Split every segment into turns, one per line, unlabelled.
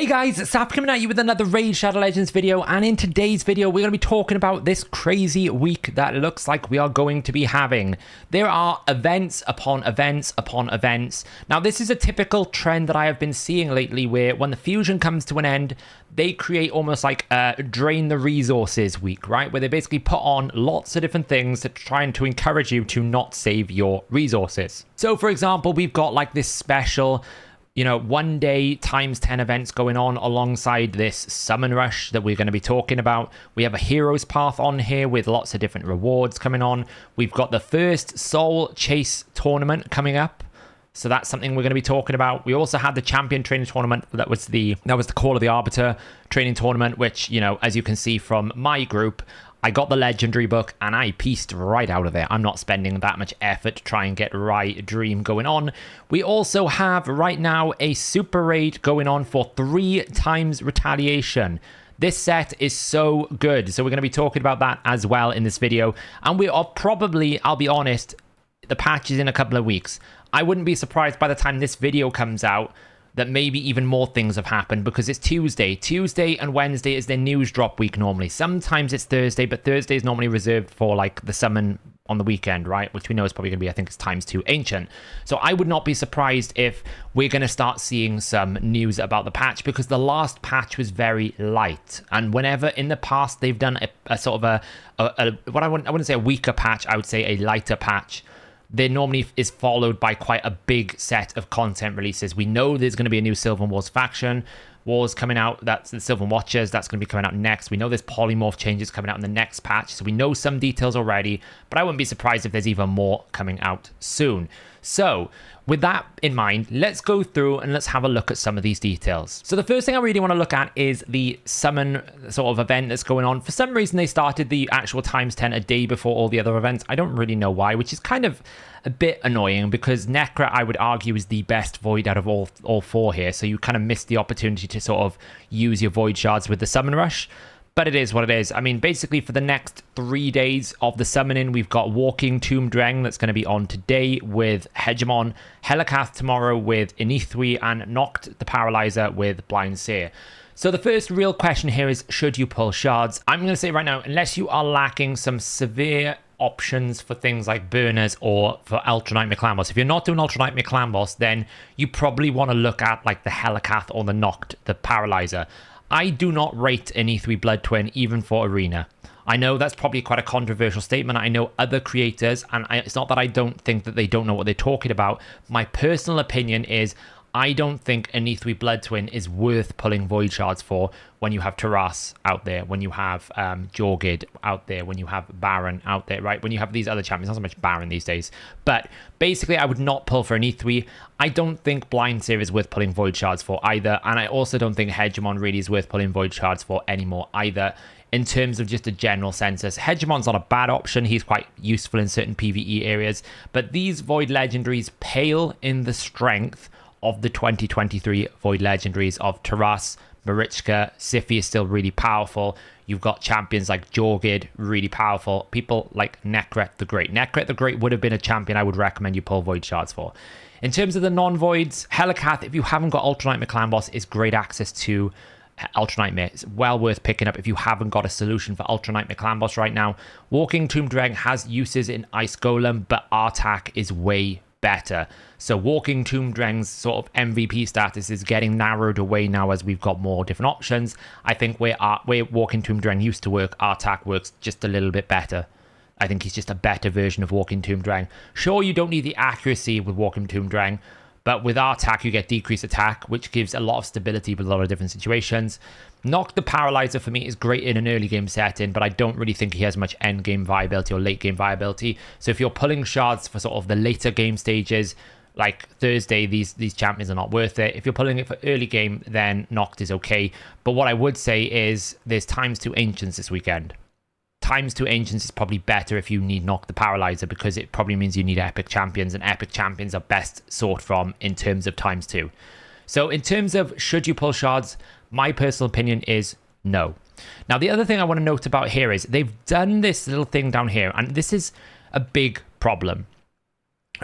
Hey guys, it's Sap coming at you with another Raid Shadow Legends video, and in today's video we're going to be talking about this crazy week that looks like we are going to be having. There are events upon events upon events. Now this is a typical trend that I have been seeing lately where when the fusion comes to an end, they create almost like a drain the resources week, right? Where they basically put on lots of different things to try to encourage you to not save your resources. So for example, we've got like this special 1 day times 10 events going on alongside this summon rush that we're going to be talking about. We have a hero's path on here with lots of different rewards coming on. We've got the first soul chase tournament coming up. So that's something we're going to be talking about. We also had the champion training tournament. That was the Call of the Arbiter training tournament, which, as you can see from my group, I got the legendary book and I pieced right out of it. I'm not spending that much effort to try and get right dream going on. We also have right now a super raid going on for 3 times retaliation. This set is so good. So we're going to be talking about that as well in this video. And we are probably, I'll be honest, the patch is in a couple of weeks. I wouldn't be surprised by the time this video comes out that maybe even more things have happened because it's Tuesday. Tuesday and Wednesday is their news drop week normally. Sometimes it's Thursday, but Thursday is normally reserved for like the summon on the weekend, right? Which we know is probably going to be, I think it's times 2 ancient. So I would not be surprised if we're going to start seeing some news about the patch because the last patch was very light. And whenever in the past they've done a sort of I wouldn't say a weaker patch, I would say a lighter patch. There normally is followed by quite a big set of content releases. We know there's going to be a new Sylvan Wars faction wars coming out. That's the Sylvan Watchers. That's going to be coming out next. We know there's polymorph changes coming out in the next patch. So we know some details already, but I wouldn't be surprised if there's even more coming out soon. So with that in mind, let's go through and let's have a look at some of these details. So the first thing I really want to look at is the summon sort of event that's going on. For some reason, they started the actual times 10 a day before all the other events. I don't really know why, which is kind of a bit annoying because Necra, I would argue, is the best void out of all 4 here. So you kind of missed the opportunity to sort of use your void shards with the summon rush. But it is what it is. I mean, basically for the next 3 days of the summoning, we've got Walking Tomb Dreng that's going to be on today with Hegemon, Hellhades tomorrow with Inithwi, and Noct the Paralyzer with Blind Seer. So the first real question here is, should you pull shards? I'm going to say right now, unless you are lacking some severe options for things like burners or for Ultra Nightmare Clan Boss. If you're not doing Ultra Nightmare Clan Boss, then you probably want to look at like the Hellhades or the Noct the Paralyzer. I do not rate an E3 Blood Twin even for Arena. I know that's probably quite a controversial statement. I know other creators, and it's not that I don't think that they don't know what they're talking about. My personal opinion is I don't think an E3 Blood Twin is worth pulling Void Shards for when you have Taras out there, when you have Jorgid out there, when you have Baron out there, right? When you have these other champions, not so much Baron these days. But basically, I would not pull for an E3. I don't think Blind Seer is worth pulling Void Shards for either. And I also don't think Hegemon really is worth pulling Void Shards for anymore either. In terms of just a general census, Hegemon's not a bad option. He's quite useful in certain PvE areas. But these Void Legendaries pale in the strength of the 2023 Void Legendaries of Taras, Marichka. Siphi is still really powerful. You've got champions like Jorgid, really powerful. People like Nekret the Great. Nekret the Great would have been a champion I would recommend you pull Void Shards for. In terms of the non-Voids, Hellhades, if you haven't got Ultra Nightmare Clan Boss, is great access to Ultra Nightmare. It's well worth picking up if you haven't got a solution for Ultra Nightmare Clan Boss right now. Walking Tomb Dreng has uses in Ice Golem, but Artak is way better. So Walking Tomb Dreng's sort of MVP status is getting narrowed away now as we've got more different options. I think where Walking Tomb Dreng used to work, Artak works just a little bit better. I think he's just a better version of Walking Tomb Dreng. Sure, you don't need the accuracy with Walking Tomb Dreng, but with Artak, you get decreased attack, which gives a lot of stability with a lot of different situations. Noct the Paralyzer for me is great in an early game setting, but I don't really think he has much end game viability or late game viability. So if you're pulling shards for sort of the later game stages, like Thursday, these champions are not worth it. If you're pulling it for early game, then Noct is okay. But what I would say is there's times 2 Ancients this weekend. Times 2 Ancients is probably better if you need Noct the Paralyzer because it probably means you need Epic Champions, and Epic Champions are best sought from in terms of times 2. So in terms of should you pull shards, my personal opinion is no. Now, the other thing I want to note about here is they've done this little thing down here, and this is a big problem.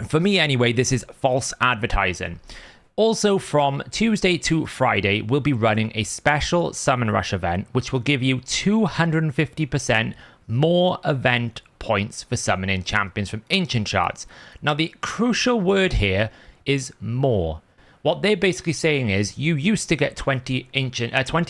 For me anyway, this is false advertising. Also, from Tuesday to Friday, we'll be running a special Summon Rush event, which will give you 250% more event points for summoning champions from Ancient Shards. Now, the crucial word here is more. What they're basically saying is you used to get 20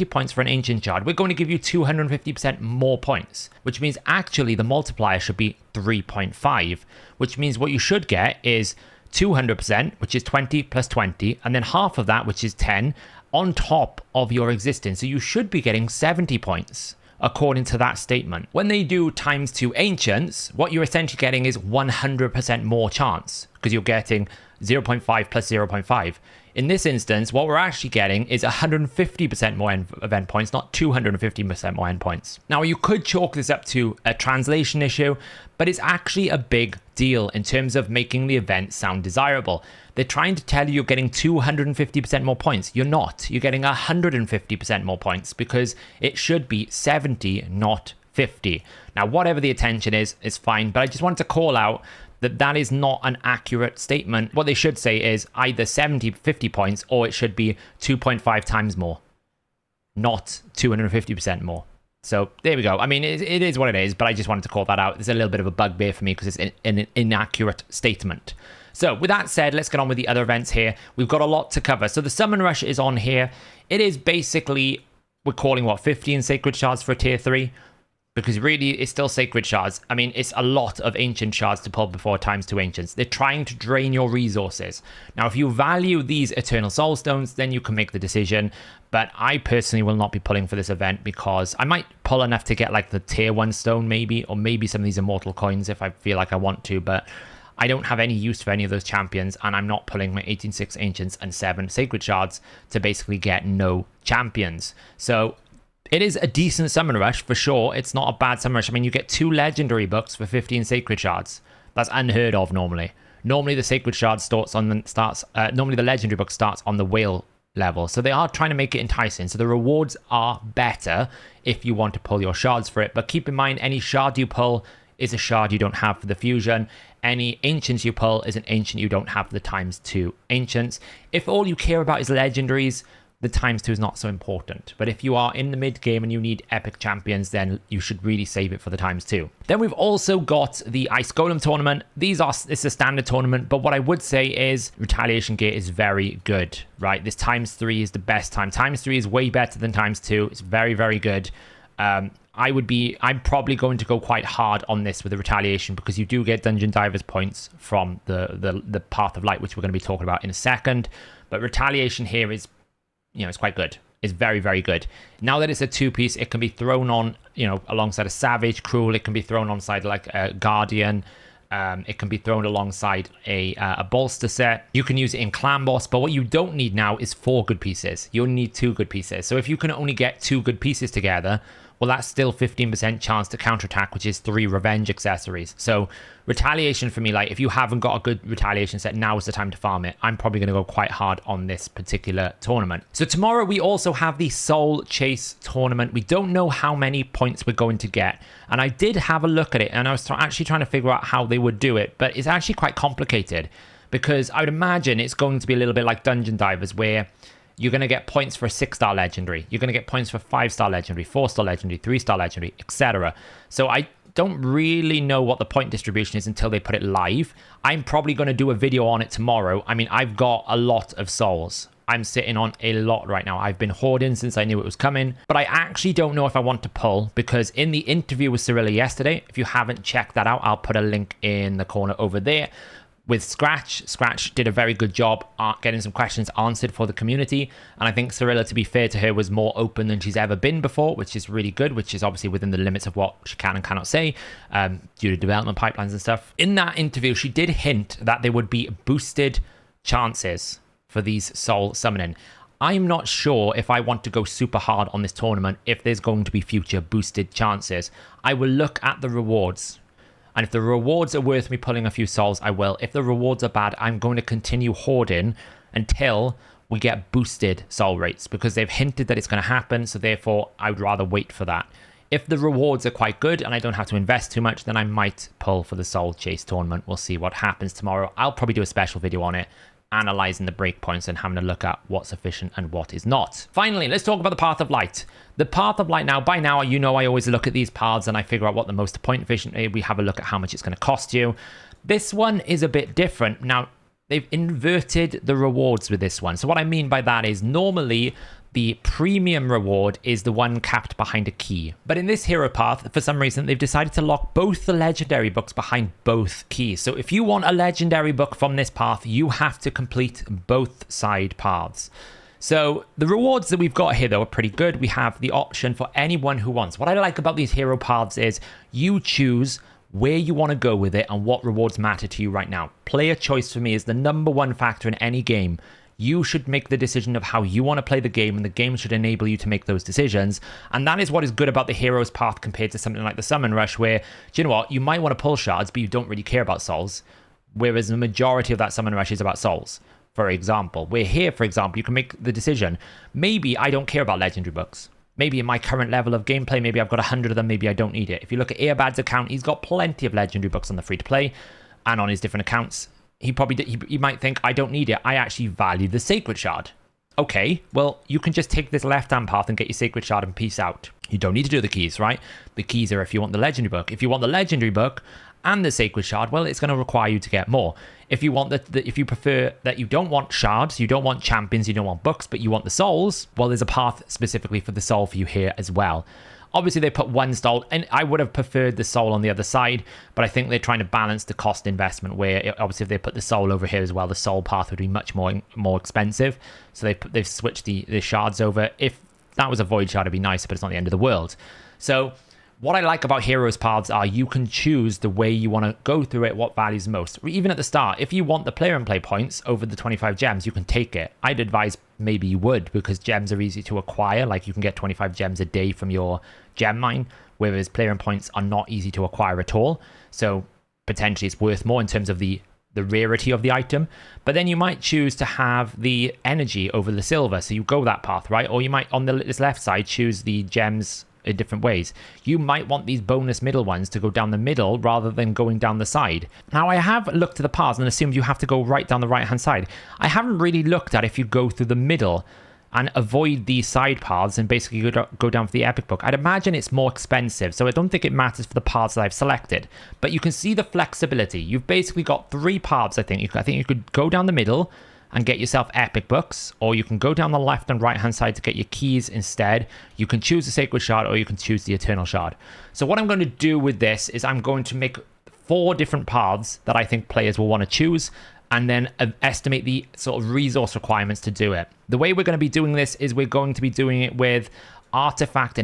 points for an Ancient Shard. We're going to give you 250% more points, which means actually the multiplier should be 3.5, which means what you should get is 200%, which is 20 plus 20, and then half of that, which is 10, on top of your existing. So you should be getting 70 points, according to that statement. When they do times 2 Ancients, what you're essentially getting is 100% more chance, because you're getting 0.5 plus 0.5. In this instance, what we're actually getting is 150% more event points, not 250% more endpoints. Now, you could chalk this up to a translation issue, but it's actually a big deal in terms of making the event sound desirable. They're trying to tell you you're getting 250% more points. You're not. You're getting 150% more points because it should be 70, not 50. Now, whatever the attention is fine, but I just wanted to call out that is not an accurate statement. What they should say is either 70, 50 points, or it should be 2.5 times more, not 250% more. So there we go. I mean, it is what it is, but I just wanted to call that out. It's a little bit of a bugbear for me because it's an inaccurate statement. So with that said, let's get on with the other events here. We've got a lot to cover. So the Summon Rush is on here. It is basically, we're calling what, 15 Sacred Shards for a tier 3? Because really, it's still Sacred Shards. I mean, it's a lot of Ancient Shards to pull before times 2 Ancients. They're trying to drain your resources. Now, if you value these Eternal Soul Stones, then you can make the decision. But I personally will not be pulling for this event because I might pull enough to get like the tier 1 stone maybe, or maybe some of these Immortal Coins if I feel like I want to. But I don't have any use for any of those champions, and I'm not pulling my 18-6 Ancients and 7 Sacred Shards to basically get no champions. So it is a decent Summon Rush for sure. It's not a bad Summon Rush. I mean, you get 2 legendary books for 15 Sacred Shards. That's unheard of normally. Normally the Sacred Shard normally the legendary book starts on the whale level. So they are trying to make it enticing. So the rewards are better if you want to pull your shards for it. But keep in mind, any shard you pull is a shard you don't have for the fusion. Any Ancients you pull is an Ancient you don't have for the times 2 Ancients. If all you care about is legendaries, the times 2 is not so important. But if you are in the mid game and you need epic champions, then you should really save it for the times 2. Then we've also got the Ice Golem tournament. It's a standard tournament, but what I would say is Retaliation Gear is very good, right? This times 3 is the best time. Times 3 is way better than times 2. It's very, very good. I'm probably going to go quite hard on this with the Retaliation because you do get Dungeon Divers points from the Path of Light, which we're going to be talking about in a second. But Retaliation here is, it's quite good. It's very, very good. Now that it's a 2-piece, it can be thrown on, alongside a Savage, Cruel. It can be thrown alongside like a Guardian. It can be thrown alongside a bolster set. You can use it in Clan Boss, but what you don't need now is 4 good pieces. You only need 2 good pieces. So if you can only get 2 good pieces together, well, that's still 15% chance to counterattack, which is 3 revenge accessories. So Retaliation for me, like if you haven't got a good Retaliation set, now is the time to farm it. I'm probably going to go quite hard on this particular tournament. So tomorrow we also have the Soul Chase tournament. We don't know how many points we're going to get. And I did have a look at it and I was actually trying to figure out how they would do it, but it's actually quite complicated because I would imagine it's going to be a little bit like Dungeon Divers where you're going to get points for a 6-star legendary. You're going to get points for 5-star legendary, 4-star legendary, 3-star legendary, etc. So I don't really know what the point distribution is until they put it live. I'm probably going to do a video on it tomorrow. I mean, I've got a lot of souls. I'm sitting on a lot right now. I've been hoarding since I knew it was coming, but I actually don't know if I want to pull because in the interview with Cirilla yesterday, if you haven't checked that out, I'll put a link in the corner over there. With Scratch did a very good job getting some questions answered for the community. And I think Cirilla, to be fair to her, was more open than she's ever been before, which is really good, which is obviously within the limits of what she can and cannot say due to development pipelines and stuff. In that interview, she did hint that there would be boosted chances for these soul summoning. I'm not sure if I want to go super hard on this tournament if there's going to be future boosted chances. I will look at the rewards. And if the rewards are worth me pulling a few souls, I will. If the rewards are bad, I'm going to continue hoarding until we get boosted soul rates because they've hinted that it's going to happen. So therefore, I would rather wait for that. If the rewards are quite good and I don't have to invest too much, then I might pull for the Soul Chase tournament. We'll see what happens tomorrow. I'll probably do a special video on it, analyzing the breakpoints and having a look at what's efficient and what is not. Finally, let's talk about the Path of Light. The Path of Light now, by now, you know I always look at these paths and I figure out what the most point efficient is. We have a look at how much it's going to cost you. This one is a bit different. Now, they've inverted the rewards with this one. So what I mean by that is normally the premium reward is the one capped behind a key. But in this hero path, for some reason, they've decided to lock both the legendary books behind both keys. So if you want a legendary book from this path, you have to complete both side paths. So the rewards that we've got here, though, are pretty good. We have the option for anyone who wants. What I like about these hero paths is you choose where you want to go with it and what rewards matter to you right now. Player choice for me is the number one factor in any game. You should make the decision of how you want to play the game, and the game should enable you to make those decisions. And that is what is good about the hero's path compared to something like the summon rush, where, do you know what, you might want to pull shards, but you don't really care about souls, whereas the majority of that summon rush is about souls, for example. Where here, for example, you can make the decision, maybe I don't care about legendary books. Maybe in my current level of gameplay, maybe I've got 100 of them, maybe I don't need it. If you look at Earbad's account, he's got plenty of legendary books on the free-to-play and on his different accounts. He might think, I don't need it. I actually value the Sacred Shard. Okay, well, you can just take this left-hand path and get your Sacred Shard and peace out. You don't need to do the keys, right? The keys are if you want the Legendary Book. If you want the Legendary Book and the Sacred Shard, well, it's going to require you to get more. If you want if you prefer that you don't want shards, you don't want champions, you don't want books, but you want the souls, well, there's a path specifically for the soul for you here as well. Obviously, they put one soul, and I would have preferred the soul on the other side, but I think they're trying to balance the cost investment, where obviously if they put the soul over here as well, the soul path would be much more expensive. So they've switched the shards over. If that was a void shard, it'd be nicer, but it's not the end of the world. So what I like about heroes paths are you can choose the way you want to go through it, what values most. Even at the start, if you want the player and play points over the 25 gems, you can take it. I'd advise maybe you would, because gems are easy to acquire. Like, you can get 25 gems a day from your gem mine, whereas player and points are not easy to acquire at all. So potentially it's worth more in terms of the rarity of the item. But then you might choose to have the energy over the silver, so you go that path, right? Or you might, on this left side, choose the gems in different ways. You might want these bonus middle ones to go down the middle rather than going down the side. Now, I have looked at the paths and assumed you have to go right down the right hand side. I haven't really looked at if you go through the middle and avoid these side paths and basically go down for the epic book. I'd imagine it's more expensive, so I don't think it matters for the paths that I've selected. But you can see the flexibility. You've basically got three paths, I think. I think you could go down the middle and get yourself epic books, or you can go down the left and right hand side to get your keys instead. You can choose the Sacred Shard, or you can choose the Eternal Shard. So what I'm going to do with this is I'm going to make 4 different paths that I think players will want to choose, and then estimate the sort of resource requirements to do it. The way we're going to be doing this is we're going to be doing it with artifact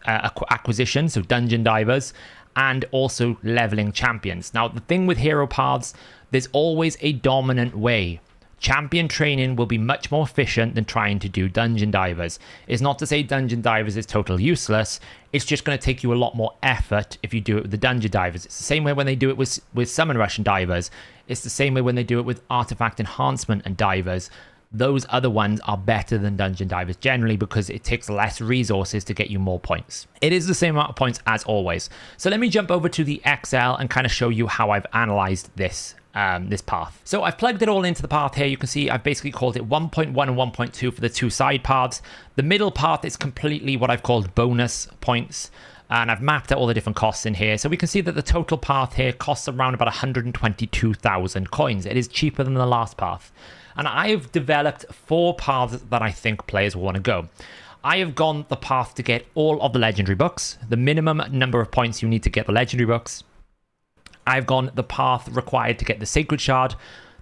acquisition, so dungeon divers, and also leveling champions. Now, the thing with hero paths, there's always a dominant way. Champion training will be much more efficient than trying to do dungeon divers. It's not to say dungeon divers is totally useless. It's just going to take you a lot more effort if you do it with the dungeon divers. It's the same way when they do it with summon rush and divers. It's the same way when they do it with artifact enhancement and divers. Those other ones are better than dungeon divers generally because it takes less resources to get you more points. It is the same amount of points as always. So let me jump over to the Excel and kind of show you how I've analyzed this path. So I've plugged it all into the path here. You can see I've basically called it 1.1 and 1.2 for the 2 side paths. The middle path is completely what I've called bonus points. And I've mapped out all the different costs in here. So we can see that the total path here costs around about 122,000 coins. It is cheaper than the last path. And I've developed 4 paths that I think players will want to go. I have gone the path to get all of the legendary books, the minimum number of points you need to get the legendary books. I've gone the path required to get the Sacred Shard,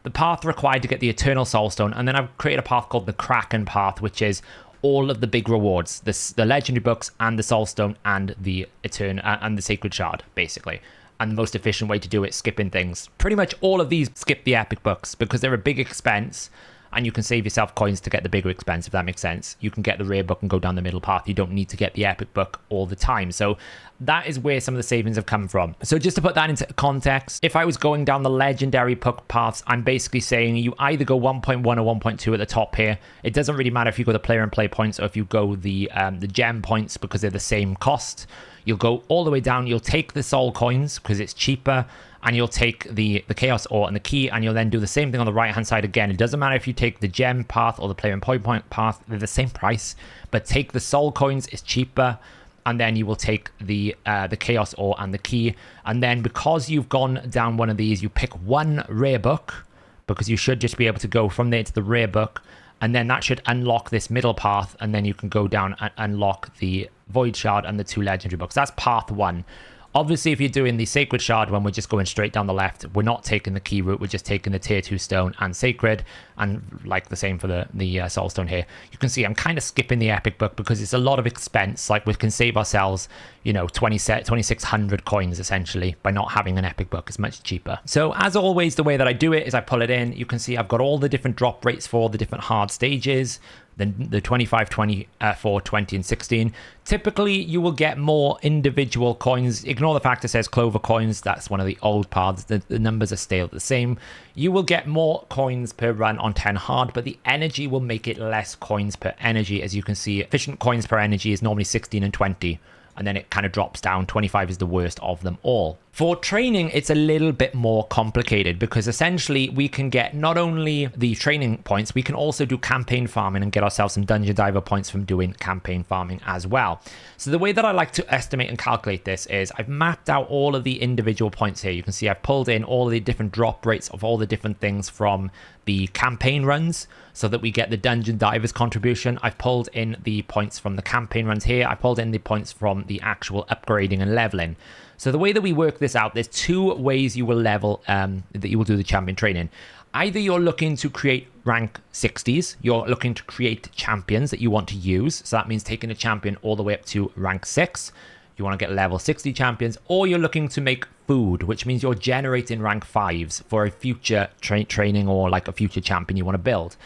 the path required to get the Eternal Soulstone, and then I've created a path called the Kraken path, which is all of the big rewards, the legendary books and the Soulstone and the and the Sacred Shard, basically. And the most efficient way to do it, skipping things. Pretty much all of these skip the epic books because they're a big expense and you can save yourself coins to get the bigger expense, if that makes sense. You can get the rare book and go down the middle path. You don't need to get the epic book all the time. So that is where some of the savings have come from. So just to put that into context, if I was going down the legendary book paths, I'm basically saying you either go 1.1 or 1.2 at the top here. It doesn't really matter if you go the player and play points or if you go the gem points, because they're the same cost. You'll go all the way down. You'll take the soul coins because it's cheaper, and you'll take the chaos ore and the key, and you'll then do the same thing on the right hand side again. It doesn't matter if you take the gem path or the player and point path, they're the same price, but take the soul coins, it's cheaper, and then you will take the chaos ore and the key. And then because you've gone down one of these, you pick one rare book, because you should just be able to go from there to the rare book, and then that should unlock this middle path, and then you can go down and unlock the void shard and the 2 legendary books. That's path 1. Obviously, if you're doing the Sacred Shard, when we're just going straight down the left, we're not taking the key route, we're just taking the tier 2 stone and Sacred, and like the same for the Soul Stone here. You can see I'm kind of skipping the epic book because it's a lot of expense. Like, we can save ourselves, 2,600 coins essentially by not having an epic book. It's much cheaper. So as always, the way that I do it is I pull it in. You can see I've got all the different drop rates for the different hard stages. Then the 25, 24, 20, and 16. Typically, you will get more individual coins. Ignore the fact it says Clover coins. That's one of the old paths. The numbers are still the same. You will get more coins per run on 10 hard, but the energy will make it less coins per energy. As you can see, efficient coins per energy is normally 16 and 20. And then it kind of drops down. 25 is the worst of them all. For training, it's a little bit more complicated because essentially we can get not only the training points, we can also do campaign farming and get ourselves some dungeon diver points from doing campaign farming as well. So the way that I like to estimate and calculate this is I've mapped out all of the individual points here. You can see I've pulled in all of the different drop rates of all the different things from the campaign runs so that we get the dungeon divers contribution. I've pulled in the points from the campaign runs here. I pulled in the points from the actual upgrading and leveling. So the way that we work this out, there's 2 ways you will level, that you will do the champion training. Either you're looking to create rank 60s, you're looking to create champions that you want to use. So that means taking a champion all the way up to rank 6. You want to get level 60 champions, or you're looking to make food, which means you're generating rank 5s for a future training or like a future champion you want to build.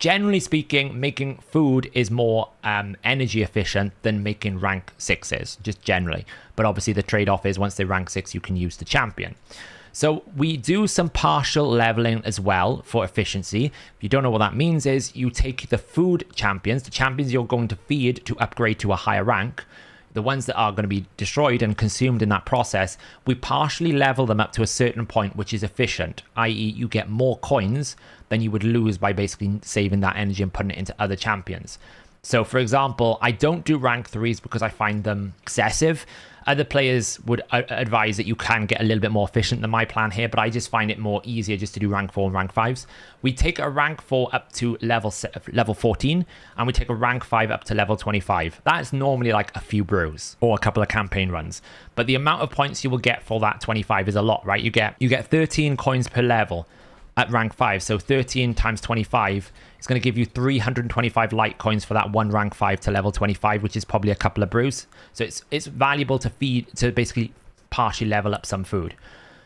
Generally speaking, making food is more energy efficient than making rank 6s, just generally. But obviously the trade-off is once they rank 6, you can use the champion. So we do some partial leveling as well for efficiency. If you don't know what that means is you take the food champions, the champions you're going to feed to upgrade to a higher rank, the ones that are going to be destroyed and consumed in that process, we partially level them up to a certain point, which is efficient, i.e. you get more coins than you would lose by basically saving that energy and putting it into other champions. So for example, I don't do rank 3s because I find them excessive. Other players would advise that you can get a little bit more efficient than my plan here, but I just find it more easier just to do rank 4 and rank 5s. We take a rank 4 up to level 14, and we take a rank 5 up to level 25. That's normally like a few brews or a couple of campaign runs. But the amount of points you will get for that 25 is a lot, right? You get 13 coins per level at rank 5. So 13 times 25 is going to give you 325 light coins for that one rank 5 to level 25, which is probably a couple of brews. So it's valuable to basically partially level up some food.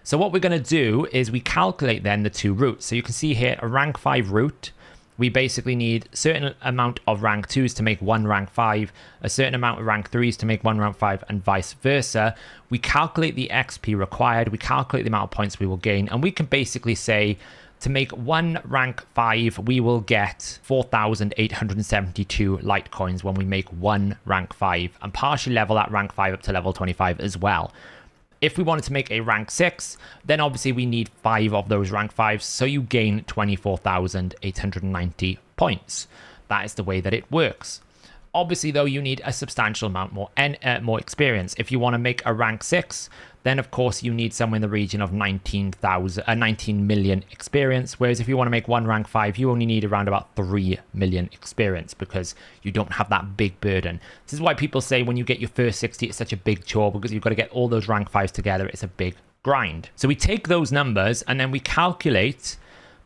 So what we're going to do is we calculate then the 2 routes. So you can see here a rank 5 route. We basically need a certain amount of rank 2s to make one rank 5, a certain amount of rank 3s to make one rank 5, and vice versa. We calculate the XP required, we calculate the amount of points we will gain, and we can basically say to make one rank 5, we will get 4,872 light coins when we make one rank 5, and partially level that rank 5 up to level 25 as well. If we wanted to make a rank 6, then obviously we need 5 of those rank 5s, so you gain 24,890 points. That is the way that it works. Obviously, though, you need a substantial amount more experience. If you want to make a rank 6, then of course you need somewhere in the region of 19 million experience. Whereas if you want to make one rank 5, you only need around about 3 million experience because you don't have that big burden. This is why people say when you get your first 60, it's such a big chore because you've got to get all those rank 5s together. It's a big grind. So we take those numbers and then we calculate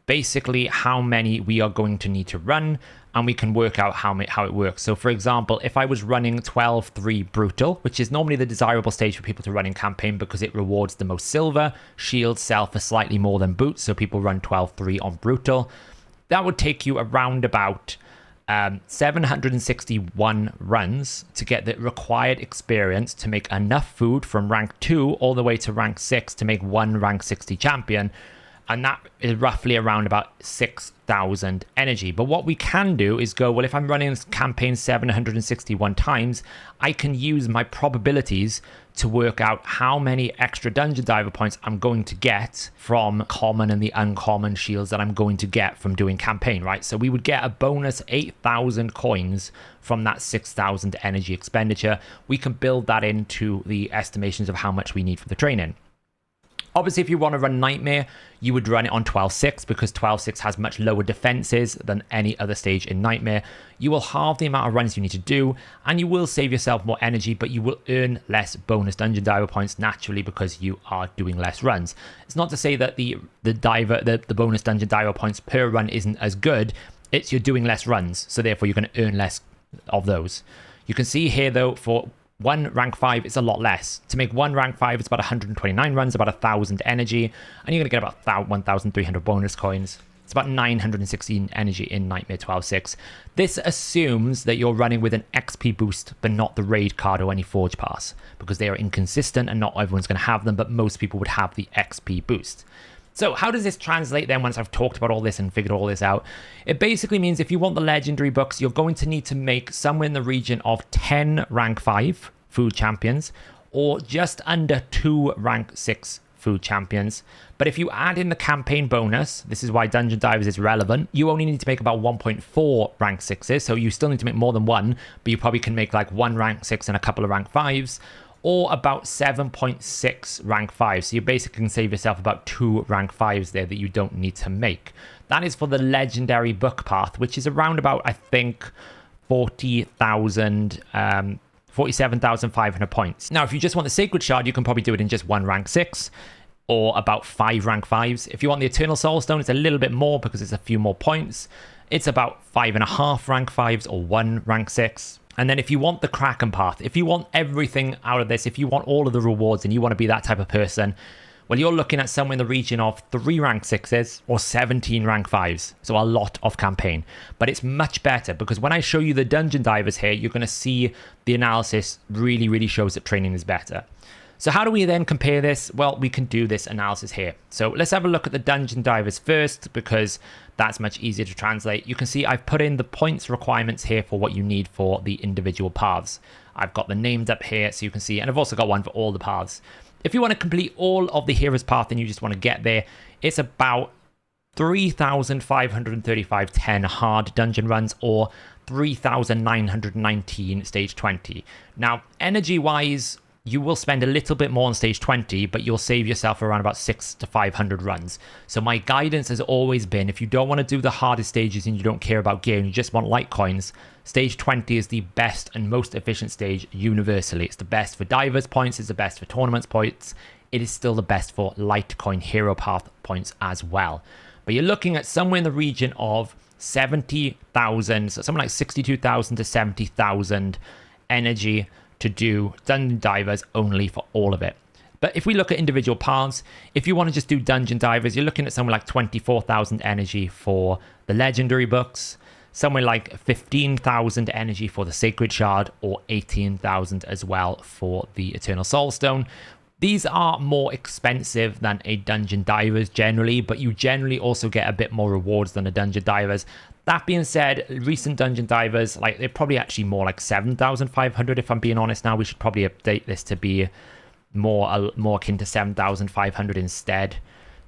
basically how many we are going to need to run, and we can work out how it works. So for example, if I was running 12-3 brutal, which is normally the desirable stage for people to run in campaign because it rewards the most silver, shields sell for slightly more than boots, so people run 12-3 on brutal. that would take you around about 761 runs to get the required experience to make enough food from rank 2 all the way to rank 6 to make one rank 60 champion. And that is roughly around about 6,000 energy. But what we can do is go, well, if I'm running this campaign 761 times, I can use my probabilities to work out how many extra dungeon diver points I'm going to get from common and the uncommon shields that I'm going to get from doing campaign, right? So we would get a bonus 8,000 coins from that 6,000 energy expenditure. We can build that into the estimations of how much we need for the training. Obviously, if you want to run Nightmare, you would run it on 12.6 because 12.6 has much lower defenses than any other stage in Nightmare. You will halve the amount of runs you need to do, and you will save yourself more energy, but you will earn less bonus dungeon diver points naturally because you are doing less runs. It's not to say that the bonus dungeon diver points per run isn't as good. It's you're doing less runs, so therefore you're going to earn less of those. You can see here, though, for one rank 5, it's a lot less. To make one rank 5, it's about 129 runs, about 1,000 energy, and you're going to get about 1,300 bonus coins. It's about 916 energy in Nightmare 12.6. This assumes that you're running with an XP boost, but not the raid card or any forge pass, because they are inconsistent and not everyone's going to have them, but most people would have the XP boost. So how does this translate then once I've talked about all this and figured all this out? It basically means if you want the legendary books, you're going to need to make somewhere in the region of 10 rank 5 food champions or just under 2 rank 6 food champions. But if you add in the campaign bonus, this is why Dungeon Divers is relevant, you only need to make about 1.4 rank 6s. So you still need to make more than one, but you probably can make like 1 rank 6 and a couple of rank 5s. Or about 7.6 rank 5. So you basically can save yourself about 2 rank 5s there that you don't need to make. That is for the legendary book path, which is around about, I think, 47,500 points. Now, if you just want the Sacred Shard, you can probably do it in just 1 rank 6 or about 5 rank 5s. If you want the Eternal Soul Stone, it's a little bit more because it's a few more points. It's about 5.5 rank 5s or 1 rank 6. And then if you want the Kraken path, if you want everything out of this, if you want all of the rewards and you want to be that type of person, well, you're looking at somewhere in the region of 3 rank 6s or 17 rank 5s. So a lot of campaign. But it's much better because when I show you the dungeon divers here, you're going to see the analysis really shows that training is better. So how do we then compare this? Well, we can do this analysis here. So let's have a look at the dungeon divers first because that's much easier to translate. You can see I've put in the points requirements here for what you need for the individual paths. I've got the names up here so you can see, and I've also got one for all the paths. If you want to complete all of the hero's path and you just want to get there, it's about 3,535 10 hard dungeon runs or 3,919 stage 20. Now, energy-wise, you will spend a little bit more on stage 20, but you'll save yourself around about 600 to 500 runs. So my guidance has always been, if you don't want to do the hardest stages and you don't care about gear and you just want light coins, stage 20 is the best and most efficient stage universally. It's the best for divers points, it's the best for tournaments points. It is still the best for light coin hero path points as well. But you're looking at somewhere in the region of 70,000, so something like 62,000 to 70,000 energy to do dungeon divers only for all of it. But if we look at individual paths, if you want to just do dungeon divers, you're looking at somewhere like 24,000 energy for the legendary books, somewhere like 15,000 energy for the Sacred Shard, or 18,000 as well for the Eternal Soul Stone. These are more expensive than a dungeon divers generally, but you generally also get a bit more rewards than a dungeon divers. That being said, recent dungeon divers, like they're probably actually more like 7,500 if I'm being honest now. We should probably update this to be more akin to 7,500 instead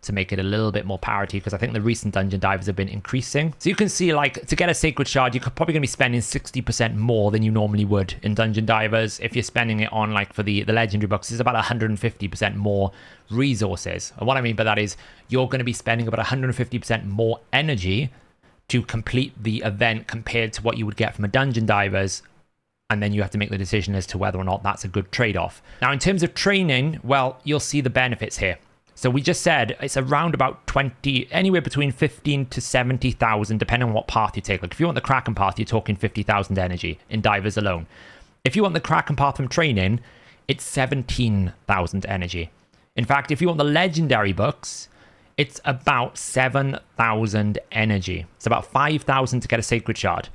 to make it a little bit more parity, because I think the recent dungeon divers have been increasing. So you can see, like, to get a Sacred Shard, you're probably going to be spending 60% more than you normally would in dungeon divers. If you're spending it on, like, for the legendary books, it's about 150% more resources. And what I mean by that is you're going to be spending about 150% more energy to complete the event compared to what you would get from a dungeon divers, and then you have to make the decision as to whether or not that's a good trade-off. Now, in terms of training, well, you'll see the benefits here. So we just said it's around about 20, anywhere between 15 to 70,000, depending on what path you take. Like if you want the Kraken path, you're talking 50,000 energy in divers alone. If you want the Kraken path from training, it's 17,000 energy. In fact, if you want the legendary books, it's about 7,000 energy. It's about 5,000 to get a Sacred Shard.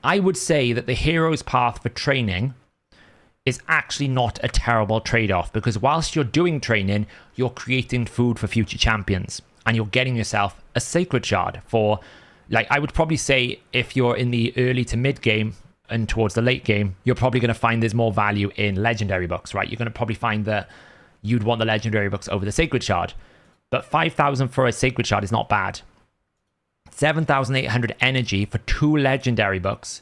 I would say that the Hero's Path for training is actually not a terrible trade-off, because whilst you're doing training, you're creating food for future champions, and you're getting yourself a Sacred Shard for, like, I would probably say if you're in the early to mid game and towards the late game, you're probably going to find there's more value in legendary books, right? You're going to probably find that you'd want the legendary books over the Sacred Shard. But 5,000 for a Sacred Shard is not bad. 7,800 energy for 2 legendary books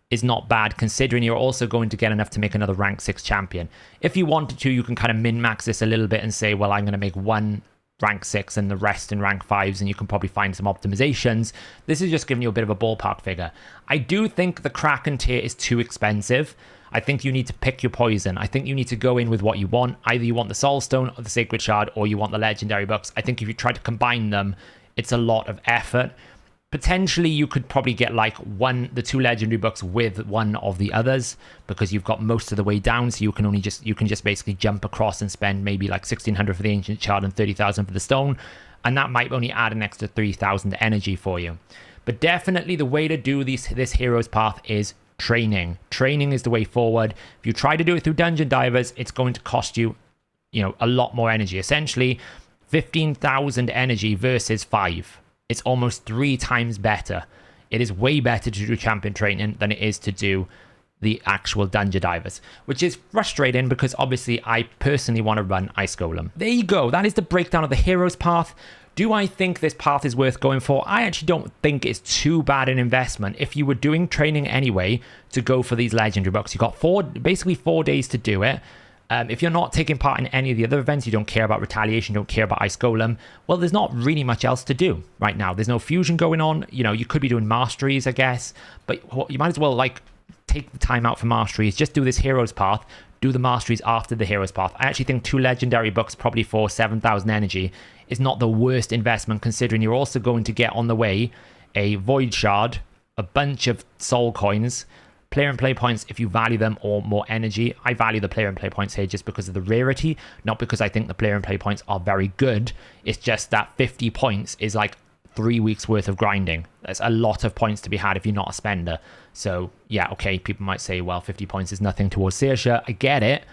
is not bad, considering you're also going to get enough to make another rank 6 champion. If you wanted to, you can kind of min-max this a little bit and say, well, I'm going to make 1 rank 6 and the rest in rank 5s, and you can probably find some optimizations. This is just giving you a bit of a ballpark figure. I do think the Kraken tier is too expensive. I think you need to pick your poison. I think you need to go in with what you want. Either you want the Soul Stone or the Sacred Shard, or you want the legendary books. I think if you try to combine them, it's a lot of effort. Potentially, you could probably get like the 2 legendary books with one of the others, because you've got most of the way down, so you can just basically jump across and spend maybe like 1,600 for the Ancient Shard and 30,000 for the Stone, and that might only add an extra 3,000 energy for you. But definitely the way to do this Hero's Path is training. Training is the way forward. If you try to do it through Dungeon Divers, it's going to cost you, a lot more energy. Essentially, 15,000 energy versus 5. It's almost 3 times better. It is way better to do champion training than it is to do the actual Dungeon Divers, which is frustrating because obviously I personally want to run Ice Golem. There you go. That is the breakdown of the Hero's Path. Do I think this path is worth going for? I actually don't think it's too bad an investment if you were doing training anyway to go for these legendary books. You've got basically 4 days to do it. If you're not taking part in any of the other events, you don't care about Retaliation, you don't care about Ice Golem, well, there's not really much else to do right now. There's no fusion going on. You could be doing masteries, I guess, but you might as well take the time out for masteries. Just do this Hero's Path, do the masteries after the Hero's Path. I actually think 2 legendary books, probably for 7,000 energy, is not the worst investment, considering you're also going to get on the way a Void Shard, a bunch of soul coins, player and play points if you value them, or more energy. I value the player and play points here just because of the rarity, not because I think the player and play points are very good. It's just that 50 points is like 3 weeks worth of grinding. That's a lot of points to be had if you're not a spender. So yeah, okay, people might say, well, 50 points is nothing towards Saoirse. I get it,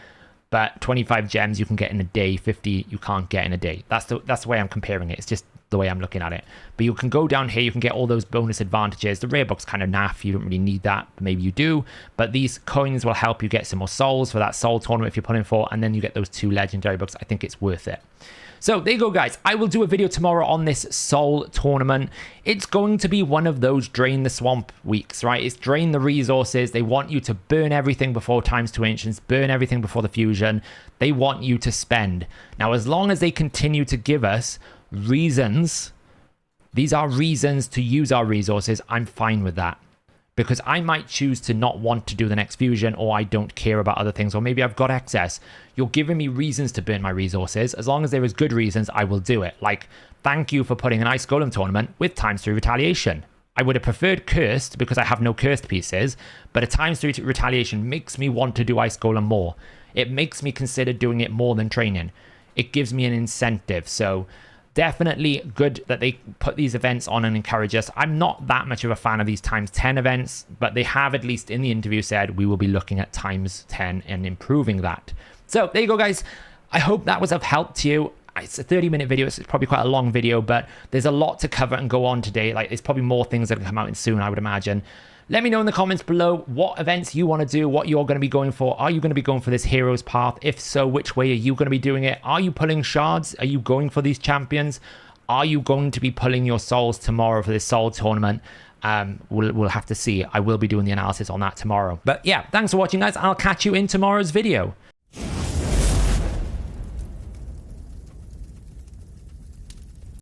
but 25 gems you can get in a day, 50 you can't get in a day. That's the way I'm comparing it. It's just the way I'm looking at it. But you can go down here, you can get all those bonus advantages. The rare book's kind of naff, you don't really need that, but maybe you do. But these coins will help you get some more souls for that soul tournament if you're putting for, and then you get those 2 legendary books. I think it's worth it. So there you go, guys. I will do a video tomorrow on this soul tournament. It's going to be one of those drain the swamp weeks, right? It's drain the resources. They want you to burn everything before times 2 ancients, burn everything before the fusion. They want you to spend. Now, as long as they continue to give us reasons, these are reasons to use our resources, I'm fine with that, because I might choose to not want to do the next fusion, or I don't care about other things, or maybe I've got excess. You're giving me reasons to burn my resources. As long as there is good reasons, I will do it. Like, thank you for putting an Ice Golem tournament with ×3 retaliation. I would have preferred cursed because I have no cursed pieces, but a ×3 retaliation makes me want to do Ice Golem more. It makes me consider doing it more than training. It gives me an incentive. So definitely good that they put these events on and encourage us. I'm not that much of a fan of these ×10 events, but they have, at least in the interview, said we will be looking at ×10 and improving that. So there you go, guys. I hope that was of help to you. It's a 30-minute video. It's probably quite a long video, but there's a lot to cover and go on today. Like, there's probably more things that will come out in soon, I would imagine. Let me know in the comments below what events you want to do, what you're going to be going for. Are you going to be going for this Hero's Path? If so, which way are you going to be doing it? Are you pulling shards? Are you going for these champions? Are you going to be pulling your souls tomorrow for this soul tournament? We'll have to see. I will be doing the analysis on that tomorrow. But yeah, thanks for watching, guys. I'll catch you in tomorrow's video.